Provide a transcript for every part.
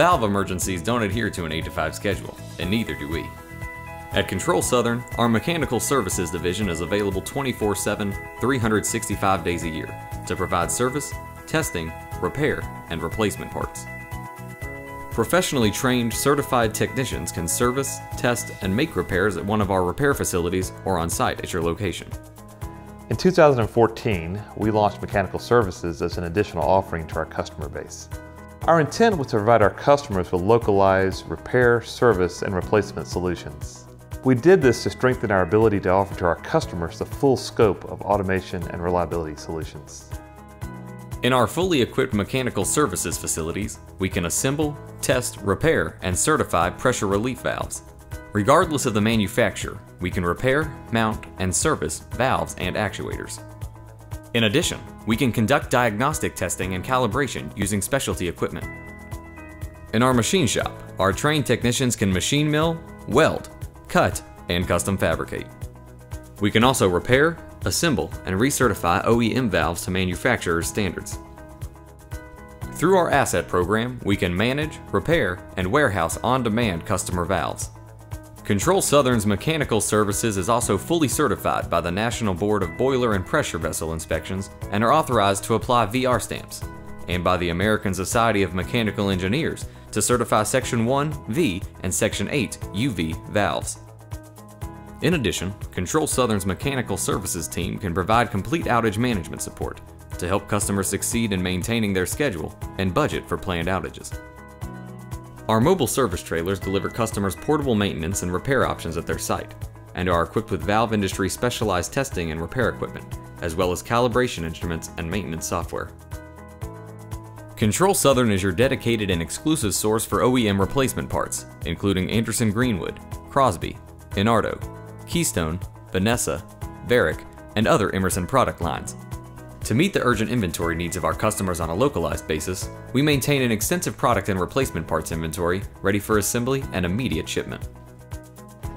valve emergencies don't adhere to an 8 to 5 schedule, and neither do we. At Control Southern, our Mechanical Services division is available 24/7, 365 days a year to provide service, testing, repair, and replacement parts. Professionally trained, certified technicians can service, test, and make repairs at one of our repair facilities or on site at your location. In 2014, we launched Mechanical Services as an additional offering to our customer base. Our intent was to provide our customers with localized repair, service, and replacement solutions. We did this to strengthen our ability to offer to our customers the full scope of automation and reliability solutions. In our fully equipped mechanical services facilities, we can assemble, test, repair, and certify pressure relief valves. Regardless of the manufacturer, we can repair, mount, and service valves and actuators. In addition, we can conduct diagnostic testing and calibration using specialty equipment. In our machine shop, our trained technicians can machine mill, weld, cut, and custom fabricate. We can also repair, assemble, and recertify OEM valves to manufacturer's standards. Through our asset program, we can manage, repair, and warehouse on-demand customer valves. Control Southern's Mechanical Services is also fully certified by the National Board of Boiler and Pressure Vessel Inspections and are authorized to apply VR stamps, and by the American Society of Mechanical Engineers to certify Section 1 V and Section 8 UV valves. In addition, Control Southern's Mechanical Services team can provide complete outage management support to help customers succeed in maintaining their schedule and budget for planned outages. Our mobile service trailers deliver customers portable maintenance and repair options at their site, and are equipped with valve industry specialized testing and repair equipment, as well as calibration instruments and maintenance software. Control Southern is your dedicated and exclusive source for OEM replacement parts, including Anderson Greenwood, Crosby, Inardo, Keystone, Vanessa, Varick, and other Emerson product lines. To meet the urgent inventory needs of our customers on a localized basis, we maintain an extensive product and replacement parts inventory ready for assembly and immediate shipment.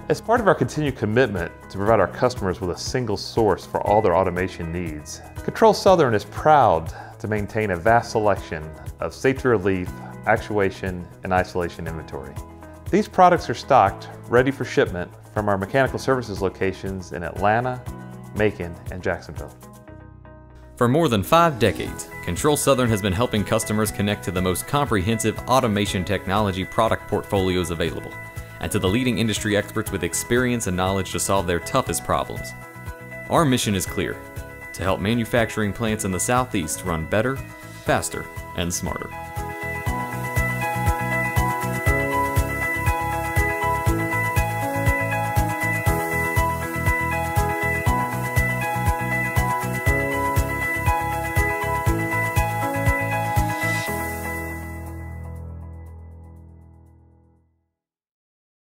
As part of our continued commitment to provide our customers with a single source for all their automation needs, Control Southern is proud to maintain a vast selection of safety relief, actuation, and isolation inventory. These products are stocked, ready for shipment from our Mechanical Services locations in Atlanta, Macon, and Jacksonville. For more than 5 decades, Control Southern has been helping customers connect to the most comprehensive automation technology product portfolios available, and to the leading industry experts with experience and knowledge to solve their toughest problems. Our mission is clear: to help manufacturing plants in the Southeast run better, faster, and smarter.